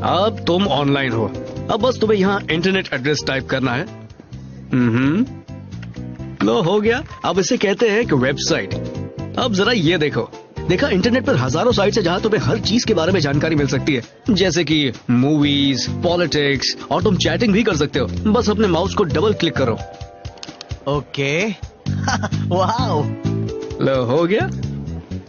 अब तुम ऑनलाइन हो। अब बस तुम्हें यहाँ इंटरनेट एड्रेस टाइप करना है। लो हो गया। अब इसे कहते हैं कि वेबसाइट। अब जरा ये देखो, देखा इंटरनेट पर हजारों साइट्स है जहाँ तुम्हें हर चीज के बारे में जानकारी मिल सकती है, जैसे कि मूवीज, पॉलिटिक्स, और तुम चैटिंग भी कर सकते हो। बस अपने माउस को डबल क्लिक करो। ओके। वाओ, लो हो गया।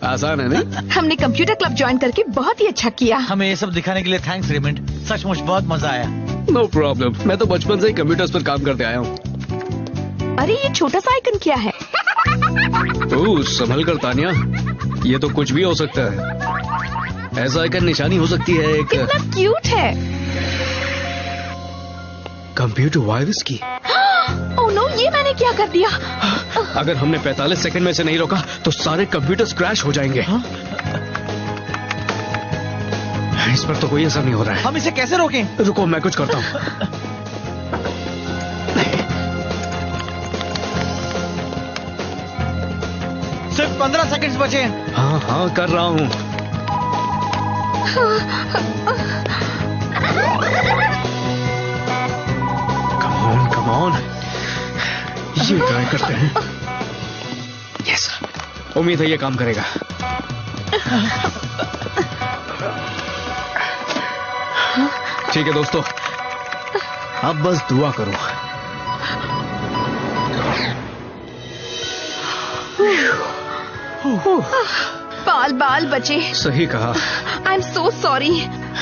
आसान है नहीं? हमने कंप्यूटर क्लब ज्वाइन करके बहुत ही अच्छा किया। हमें ये सब दिखाने के लिए थैंक्स रेमंड, सचमुच बहुत मजा आया। नो प्रॉब्लम, मैं तो बचपन से ही कंप्यूटर्स पर काम करते आया हूँ। अरे ये छोटा सा आइकन क्या है? ओह संभल कर तानिया, ये तो कुछ भी हो सकता है। ऐसा आइकन निशानी हो सकती है एक। कितना क्यूट है। कंप्यूटर वायरस की। ओह नो, ये मैंने क्या कर दिया? अगर हमने 45 सेकंड में से नहीं रोका तो सारे कंप्यूटर्स क्रैश हो जाएंगे। इस पर तो कोई असर नहीं हो रहा है। हम इसे कैसे रोकें? रुको मैं कुछ करता हूँ। सिर्फ 15 सेकंड्स बचे हैं। हाँ हाँ कर रहा हूँ। कम ऑन, ये ट्राई करते हैं। यस, उम्मीद है ये काम करेगा। ठीक है दोस्तों, अब बस दुआ करो। बाल बाल बचे। सही कहा। I am so sorry.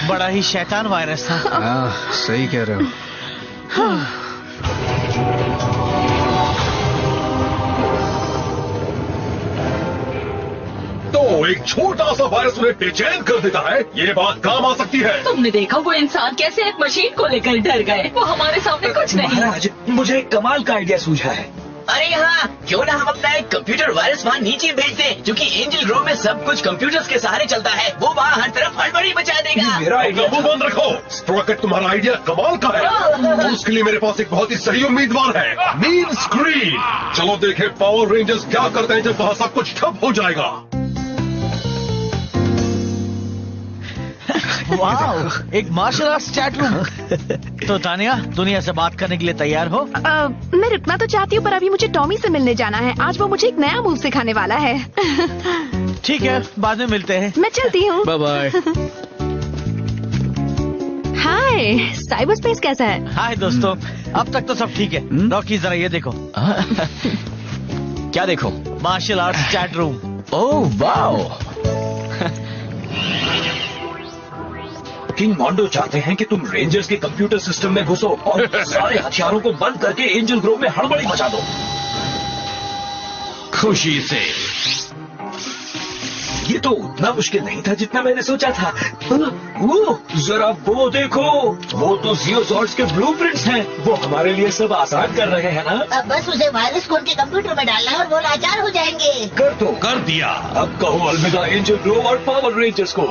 बड़ा ही शैतान वायरस था। हाँ सही कह रहे हो। तो एक छोटा सा वायरस उन्हें बेचैन कर देता है, ये बात काम आ सकती है। तुमने देखा वो इंसान कैसे एक मशीन को लेकर डर गए। वो हमारे सामने कुछ नहीं। महाराज, मुझे एक कमाल का आइडिया सूझा है। अरे हाँ, क्यों ना हम अपना एक कंप्यूटर वायरस वहाँ नीचे भेज दें, क्योंकि एंजल ग्रोव में सब कुछ कंप्यूटर्स के सहारे चलता है। वो वहाँ हर तरफ हड़बड़ी मचा देगा। मेरा आइडिया मुंह बंद रखो। स्प्रोकेट, तुम्हारा आइडिया कमाल का है और उसके लिए मेरे पास एक बहुत ही सही उम्मीदवार है, मीन स्क्रीन। चलो देखें पावर रेंजर्स क्या करते हैं जब वहाँ सब कुछ ठप हो जाएगा। वाओ, एक मार्शल आर्ट्स चैट रूम। तो तानिया, दुनिया से बात करने के लिए तैयार हो? मैं रुकना तो चाहती हूँ, पर अभी मुझे टॉमी से मिलने जाना है। आज वो मुझे एक नया मूव सिखाने वाला है। ठीक है, बाद में मिलते हैं। मैं चलती हूँ। Bye bye. Hi, cyber space कैसा है? हाय दोस्तों, अब तक तो सब ठीक है। रॉकी जरा ये देखो। क्या देखो? Martial arts chat room. Oh wow. King Mondo चाहते हैं कि तुम रेंजर्स के कंप्यूटर सिस्टम में घुसो और सारे हथियारों को बंद करके एंजल ग्रोव में हड़बड़ी मचा दो। खुशी से। ये तो उतना मुश्किल नहीं था जितना मैंने सोचा था। वो जरा वो देखो, वो तो जियोसॉर्ड्स के ब्लूप्रिंट्स हैं। वो हमारे लिए सब आसान कर रहे हैं ना। अब बस उसे वायरस को उनके कंप्यूटर में डालना है और वो लाचार हो जाएंगे। कर दिया। अब कहो अलविदा एंजल ग्रोव और पावर रेंजर्स को।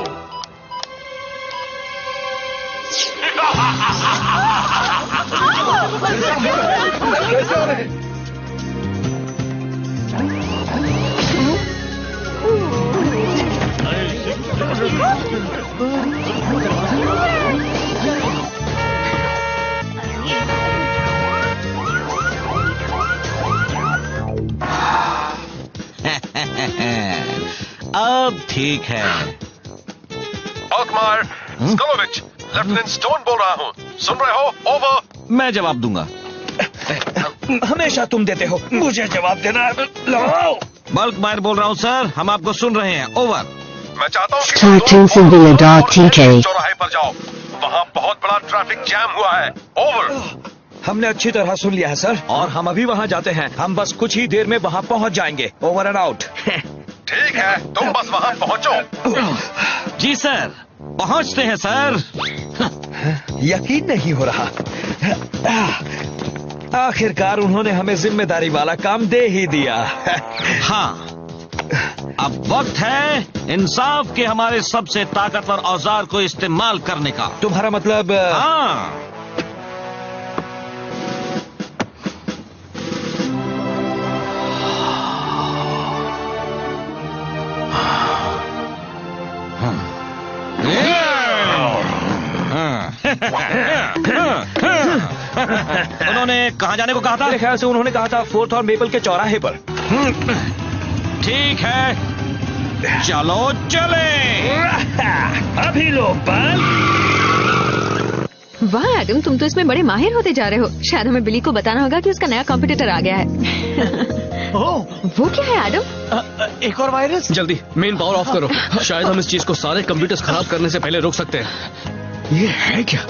अब ठीक है। ऑकमार, स्कोलोविच, लेफ्टिनेंट स्टोन बोल रहा हूँ। सुन रहे हो? ओवर। मैं जवाब दूंगा। हमेशा तुम देते हो, मुझे जवाब देना। लगाओ। बल्क मायर बोल रहा हूँ सर, हम आपको सुन रहे हैं। ओवर। मैं चाहता हूँ कि चौराहे पर जाओ, वहाँ बहुत बड़ा ट्रैफिक जैम हुआ है। ओवर। हमने अच्छी तरह सुन लिया है सर, और हम अभी वहाँ जाते हैं। हम बस कुछ ही देर में वहाँ पहुँच जाएंगे। Over and out. ठीक है, तुम बस वहाँ पहुँचो। जी सर, पहुँचते हैं सर। यकीन नहीं हो रहा, आखिरकार उन्होंने हमें जिम्मेदारी वाला काम दे ही दिया। हाँ, अब वक्त है इंसाफ के हमारे सबसे ताकतवर औजार को इस्तेमाल करने का। तुम्हारा मतलब? हाँ, उन्होंने कहाँ जाने को कहा था? मेरे ख्याल से उन्होंने कहा था 4th और मेपल के चौराहे पर। ठीक है, चलो चले। अभी लो बल। वाह एडम, तुम तो इसमें बड़े माहिर होते जा रहे हो। शायद हमें बिली को बताना होगा कि उसका नया कॉम्पिटिटर आ गया है। वो क्या है एडम? एक और वायरस। जल्दी मेन पावर ऑफ करो। शायद हम इस चीज को सारे कंप्यूटर्स खराब करने से पहले रोक सकते हैं। ये है क्या?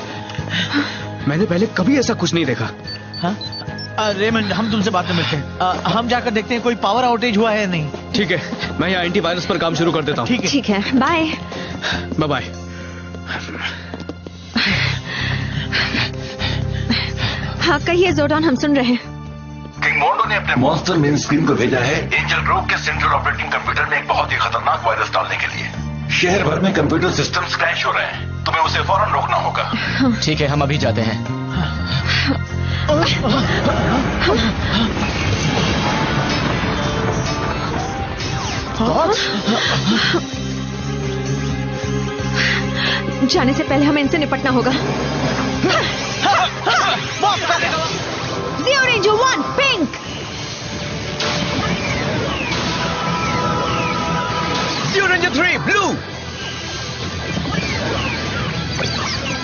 मैंने पहले कभी ऐसा कुछ नहीं देखा। रेमंड, हम तुमसे बाद में मिलते हैं। हम जाकर देखते हैं कोई पावर आउटेज हुआ है या नहीं। ठीक है, मैं यहाँ एंटीवायरस पर काम शुरू कर देता हूँ। ठीक है, बाय बाय। हाँ कहिए जोर्डन, हम सुन रहे हैं। किंग मोर्डो ने अपने मॉन्स्टर मेन स्क्रीन को भेजा है एंजल ग्रोव के सेंट्रल ऑपरेटिंग कंप्यूटर में एक बहुत ही खतरनाक वायरस डालने के लिए। शहर भर में कंप्यूटर सिस्टम्स क्रैश हो रहे हैं। तुम्हें उसे फौरन रोकना होगा। ठीक है, हम अभी जाते हैं। जाने से पहले हमें इनसे निपटना होगा। Zeo Ranger 1 pink. Zeo Ranger 3 blue.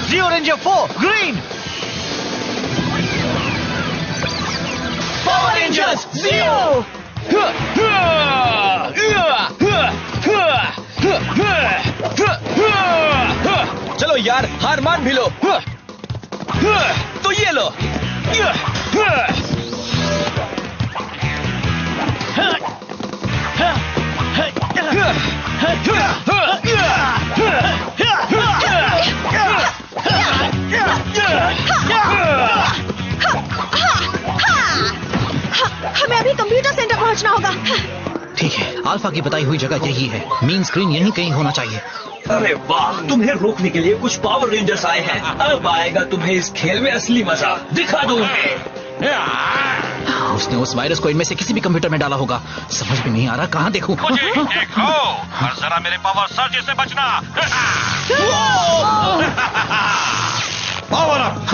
Zeo Ranger 4 green. Power Rangers Zeo। चलो यार, हार मान भी लो। तो ये लो। हमें अभी कंप्यूटर सेंटर पहुंचना होगा। ठीक है, अल्फा की बताई हुई जगह यही है। मेन स्क्रीन यहीं कहीं होना चाहिए। अरे वाह, तुम्हें रोकने के लिए कुछ पावर रेंजर्स आए हैं। अब आएगा तुम्हें इस खेल में असली मजा। दिखा दो उन्हें। उसने उस वायरस को इनमें से किसी भी कंप्यूटर में डाला होगा। समझ में नहीं आ रहा कहाँ देखूं। मुझे देखो और जरा मेरे पावर सर्ज से बचना। Power up.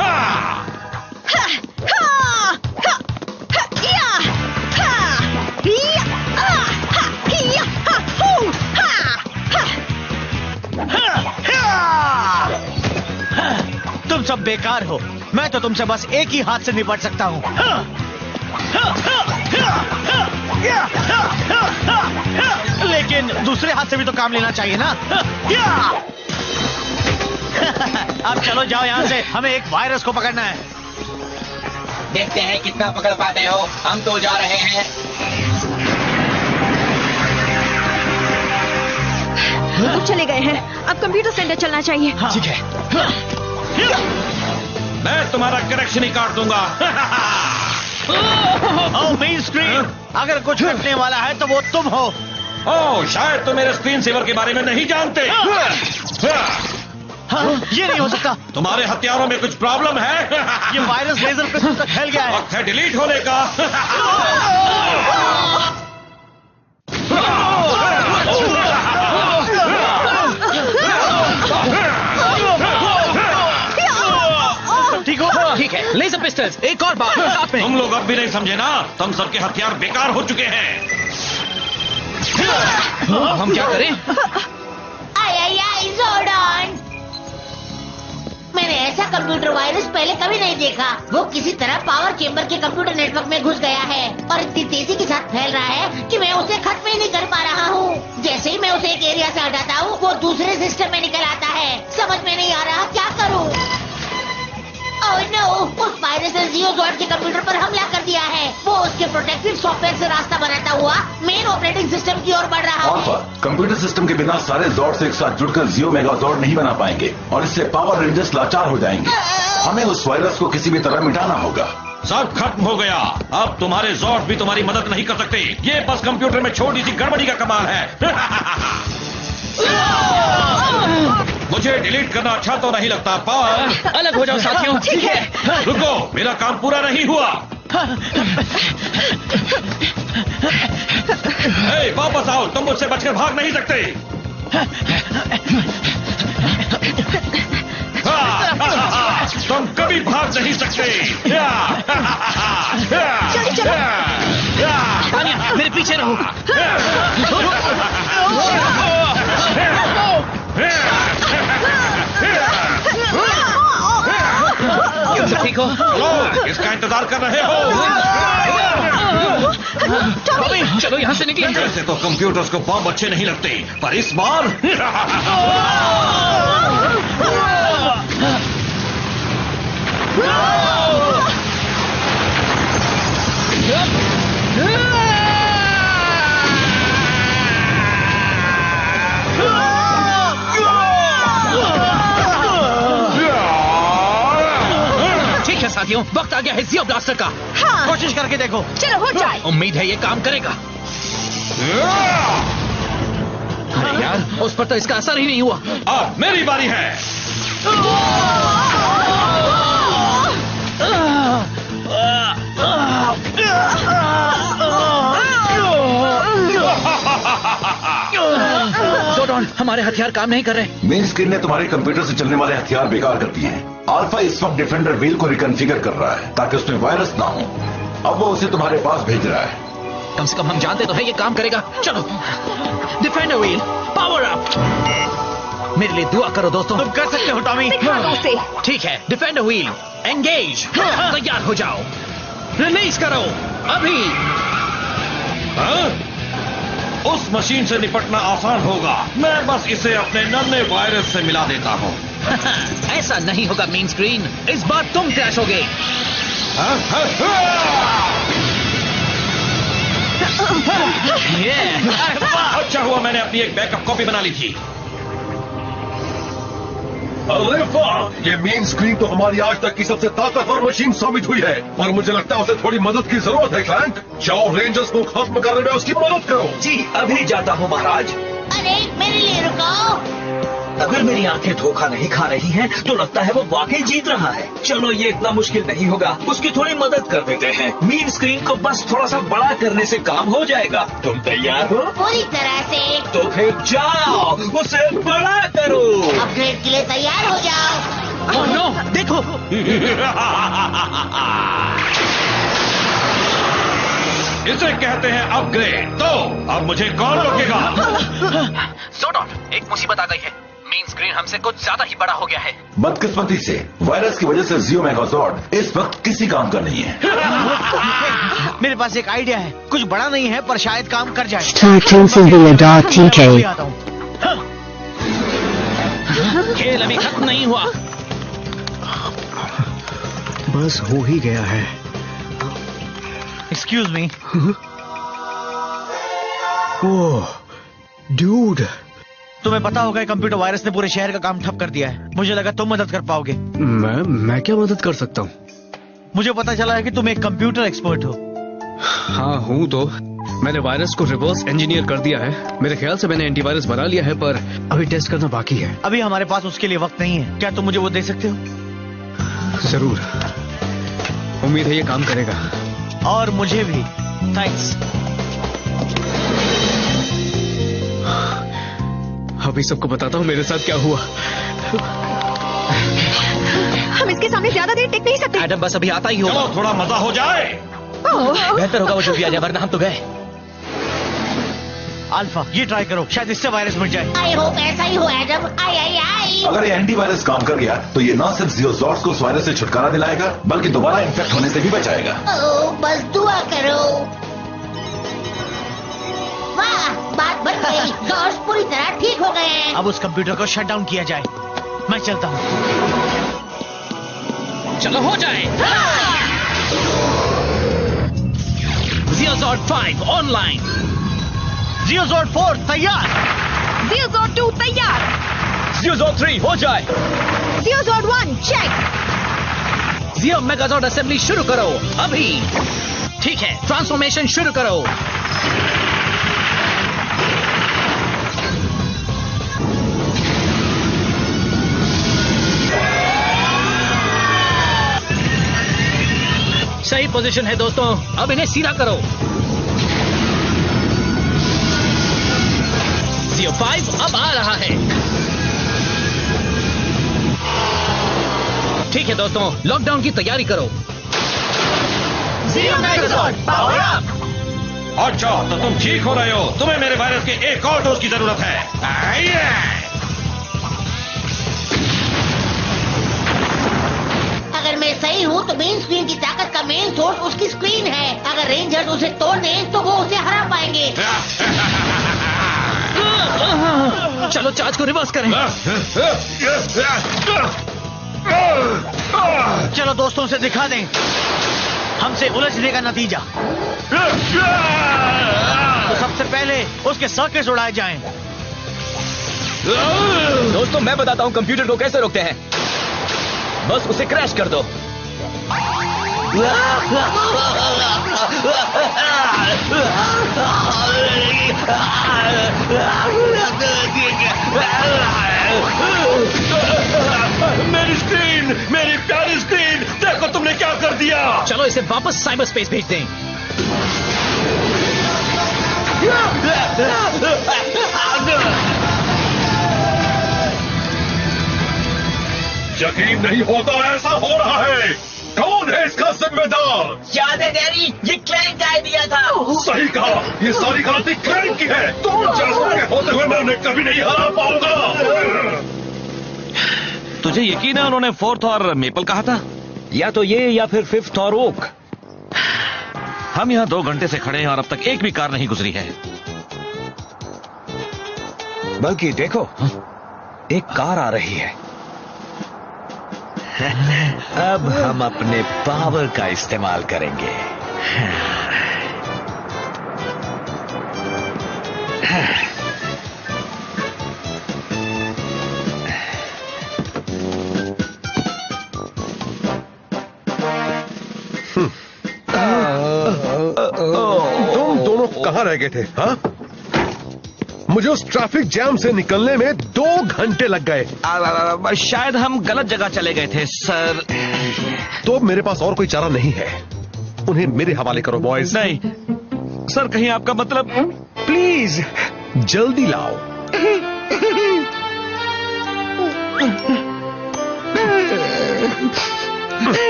तुम सब बेकार हो। मैं तो तुमसे बस एक ही हाथ से निपट सकता हूँ। लेकिन दूसरे हाथ से भी तो काम लेना चाहिए ना। अब चलो जाओ यहाँ से, हमें एक वायरस को पकड़ना है। देखते हैं कितना पकड़ पाते हो। हम तो जा रहे हैं। वो चले गए हैं। अब कंप्यूटर सेंटर चलना चाहिए। ठीक है। मैं तुम्हारा कनेक्शन ही काट दूंगा। मेन स्क्रीन, अगर कुछ करने वाला है तो वो तुम हो। ओह, शायद तुम मेरे स्क्रीन सेवर के बारे में नहीं जानते। ये नहीं हो सकता। तुम्हारे हथियारों में कुछ प्रॉब्लम है। ये वायरस लेजर पिस्टल तक फैल गया है। वक्त है डिलीट होने का। ठीक हो? ठीक है, लेजर पिस्टल्स एक और बार साथ में। तुम लोग अब भी नहीं समझे ना? तुम सबके हथियार बेकार हो चुके हैं। हम क्या करें? आई जोर्डन, मैंने ऐसा कंप्यूटर वायरस पहले कभी नहीं देखा। वो किसी तरह पावर चेंबर के कंप्यूटर नेटवर्क में घुस गया है और इतनी तेजी के साथ फैल रहा है कि मैं उसे खत्म ही नहीं कर पा रहा हूँ। जैसे ही मैं उसे एक एरिया से हटाता हूँ, वो दूसरे सिस्टम में निकल आता है। समझ में नहीं आ रहा क्या करूँ। ओह नो, उस वायरस ने जियो जॉर्ड के कंप्यूटर पर हमला कर दिया है। वो उसके प्रोटेक्टिव सॉफ्टवेयर से रास्ता बनाता हुआ मेन ऑपरेटिंग सिस्टम की ओर बढ़ रहा है। अल्फा, कंप्यूटर सिस्टम के बिना सारे जॉर्ड्स एक साथ जुड़कर जियो मेगाजॉर्ड नहीं बना पाएंगे और इससे पावर रेंजर्स लाचार हो जाएंगे। हमें उस वायरस को किसी भी तरह मिटाना होगा। सब खत्म हो गया। अब तुम्हारे जॉर्ड भी तुम्हारी मदद नहीं कर सकते। ये बस कंप्यूटर में छोटी सी गड़बड़ी का कमाल है। मुझे डिलीट करना अच्छा तो नहीं लगता, पर अलग हो जाओ साथियों। ठीक है। रुको, मेरा काम पूरा नहीं हुआ। ए, वापस आओ, तुम मुझसे बचकर भाग नहीं सकते। कभी भाग नहीं सकते। तानिया, मेरे पीछे रहो। सब ठीक हो? इसका इंतजार कर रहे हो? चलो यहाँ से निकले। वैसे तो कंप्यूटर्स को बॉम्ब अच्छे नहीं लगते, पर इस बार ठीक है साथियों, वक्त आ गया है जियो ब्लास्टर का। हाँ। कोशिश करके देखो। चलो हो जाए। उम्मीद है ये काम करेगा। अरे यार, उस पर तो इसका असर ही नहीं हुआ। अब मेरी बारी है। जोडॉन, हमारे हथियार काम नहीं कर रहे। मेन स्क्रीन ने तुम्हारे कंप्यूटर से चलने वाले हथियार बेकार कर दिए हैं। अल्फा इस वक्त डिफेंडर व्हील को रिकॉन्फ़िगर कर रहा है ताकि उसमें वायरस ना हो। अब वो उसे तुम्हारे पास भेज रहा है। कम से कम हम जानते तो है ये काम करेगा। चलो, डिफेंडर व्हील पावर अप। मेरे लिए दुआ करो दोस्तों। तुम कर सकते हो टॉमी। दिखा दो उसे। ठीक है, डिफेंडर व्हील एंगेज। तैयार हो जाओ, रिलीज करो अभी। उस मशीन से निपटना आसान होगा। मैं बस इसे अपने नन्हे वायरस से मिला देता हूँ। ऐसा नहीं होगा मेन स्क्रीन, इस बार तुम क्रैश होगे। अच्छा हुआ मैंने अपनी एक बैकअप कॉपी बना ली थी। अरे वाह, ये मेन स्क्रीन तो हमारी आज तक की सबसे ताकतवर मशीन साबित हुई है, पर मुझे लगता है उसे थोड़ी मदद की जरूरत है। क्लैंक, जाओ रेंजर्स को खत्म करने में उसकी मदद करो। जी अभी जाता हूँ महाराज। अरे मेरे लिए रुको। अगर मेरी आंखें धोखा नहीं खा रही हैं, तो लगता है वो वाकई जीत रहा है। चलो ये इतना मुश्किल नहीं होगा, उसकी थोड़ी मदद कर देते हैं। मेन स्क्रीन को बस थोड़ा सा बड़ा करने से काम हो जाएगा। तुम तैयार हो? पूरी तरह से। तो फिर जाओ उसे बड़ा करो। अपग्रेड के लिए तैयार हो जाओ। ओह नो, देखो। इसे कहते हैं अपग्रेड। तो अब मुझे कौन रोकेगा? जोडॉन, एक मुसीबत आ गई है। मेन स्क्रीन हमसे कुछ ज्यादा ही बड़ा हो गया है। बदकिस्मती से वायरस की वजह से जियो मेगाजॉर्ड इस वक्त किसी काम का नहीं है। मेरे पास एक आइडिया है। कुछ बड़ा नहीं है पर शायद काम कर जाए। खेल अभी खत्म नहीं हुआ। बस हो ही गया है। Excuse me. ओह ड्यूड, तुम्हें पता होगा कंप्यूटर वायरस ने पूरे शहर का काम ठप कर दिया है। मुझे लगा तुम मदद कर पाओगे। मैं क्या मदद कर सकता हूँ? मुझे पता चला है कि तुम एक कंप्यूटर एक्सपर्ट हो। हाँ हूँ तो। मैंने वायरस को रिवर्स इंजीनियर कर दिया है। मेरे ख्याल से मैंने एंटीवायरस बना लिया है, पर अभी टेस्ट करना बाकी है। अभी हमारे पास उसके लिए वक्त नहीं है। क्या तुम मुझे वो दे सकते हो? जरूर, उम्मीद है ये काम करेगा। और मुझे भी थैंक्स। अभी सबको बताता हूँ मेरे साथ क्या हुआ। हम इसके सामने ज्यादा देर टिक नहीं सकते। एडम बस अभी आता ही होगा। चलो थोड़ा मजा हो जाए। बेहतर होगा वो जल्दी आ जाए, वरना हम तो गए। अल्फा, ये ट्राई करो, शायद इससे वायरस मिट जाए। आई होप ऐसा ही हो एडम। आई आई आई। अगर ये एंटीवायरस काम कर गया तो ये न सिर्फ जियोजॉर्ड्स को उस वायरस से छुटकारा दिलाएगा, बल्कि दोबारा इन्फेक्ट होने से भी बचाएगा। ओह, बस दुआ करो। वाह, बात बन गई। जॉर्ज पूरी तरह ठीक हो गए हैं। अब उस कंप्यूटर को शट डाउन किया जाए। मैं चलता हूँ। चलो हो जाए। जियोजॉर्ड 5 ऑनलाइन। जियोजॉर्ड 4 तैयार। जियोजॉर्ड 2 तैयार। जियोजॉर्ड 3 हो जाए। जियोजॉर्ड 1 चेक। जियो मेगाजॉर्ड असेंबली शुरू करो अभी। ठीक है, ट्रांसफॉर्मेशन शुरू करो। सही पोजीशन है दोस्तों, अब इन्हें सीधा करो। जियो 5 अब आ रहा है। ठीक है दोस्तों, लॉकडाउन की तैयारी करो। अच्छा, तो तुम ठीक हो रहे हो। तुम्हें मेरे वायरस के एक और डोज की जरूरत है। आइए। अगर मैं सही हूँ तो मेन स्क्रीन की ताकत का मेन सोर्स उसकी स्क्रीन है। अगर रेंजर्स उसे तोड़ दें तो वो उसे हरा पाएंगे। चलो चार्ज को रिवर्स करें। चलो दोस्तों से दिखा दें हमसे उलझने का नतीजा। तो सबसे पहले उसके सर्किट्स उड़ाए जाएं। दोस्तों, मैं बताता हूँ कंप्यूटर को कैसे रोकते हैं। बस उसे क्रैश कर दो। मेरी स्क्रीन, मेरी प्यारी स्क्रीन, देखो तुमने क्या कर दिया। चलो इसे वापस साइबर स्पेस भेज दें। यकीन नहीं होता ऐसा हो रहा है। कौन है इसका जिम्मेदार? याद है डैडी, ये क्लैंक का आइडिया था। सही कहा, ये सारी गलती क्लैंक की है। तुम जैसों के होते हुए मैं उन्हें कभी नहीं हरा पाऊंगा। तुझे यकीन है उन्होंने 4th और मेपल कहा था? या तो ये या फिर 5th और ओक। हम यहाँ 2 घंटे से खड़े हैं और अब तक एक भी कार नहीं गुजरी है। बल्कि देखो, एक कार आ रही है। अब हम अपने पावर का इस्तेमाल करेंगे। तुम दोनों कहाँ रह गए थे? हाँ, मुझे उस ट्रैफिक जैम से निकलने में 2 घंटे लग गए। शायद हम गलत जगह चले गए थे सर। तो अब मेरे पास और कोई चारा नहीं है। उन्हें मेरे हवाले करो बॉयज। नहीं सर, कहीं आपका मतलब? प्लीज जल्दी लाओ।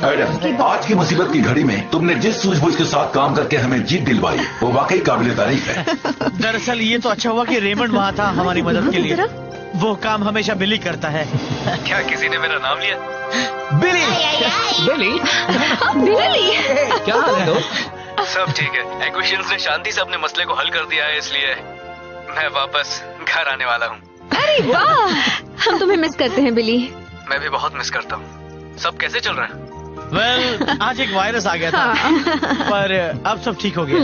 एडम, आज की मुसीबत की घड़ी में तुमने जिस सूझबूझ के साथ काम करके हमें जीत दिलवाई, वो वाकई काबिल तारीफ है। दरअसल ये तो अच्छा हुआ कि रेमंड वहाँ था हमारी मदद के लिए। वो काम हमेशा बिली करता है। क्या किसी ने मेरा नाम लिया? बिली। बिली? बिली। क्या हाल है दोस्त? सब ठीक है। एक्विजिशंस ने शांति से अपने मसले को हल कर दिया है, इसलिए मैं वापस घर आने वाला हूँ। अरे वाह, हम तुम्हें मिस करते हैं बिली। मैं भी बहुत मिस करता हूँ। सब कैसे चल रहा है? वेल, आज एक वायरस आ गया था। पर अब सब ठीक हो गया।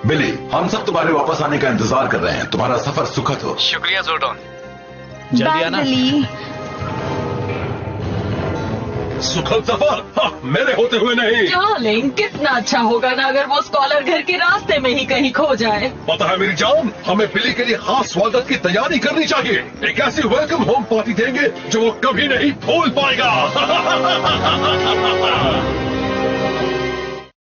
बिली, हम सब तुम्हारे वापस आने का इंतजार कर रहे हैं। तुम्हारा सफर सुखद हो। शुक्रिया जोर्डन। जल्दी आना। सुखद सफर? हाँ, मेरे होते हुए नहीं। डार्लिंग, कितना अच्छा होगा ना अगर वो स्कॉलर घर के रास्ते में ही कहीं खो जाए। पता है मेरी जान, हमें बिली के लिए खास स्वागत की तैयारी करनी चाहिए। एक ऐसी वेलकम होम पार्टी देंगे जो वो कभी नहीं भूल पाएगा।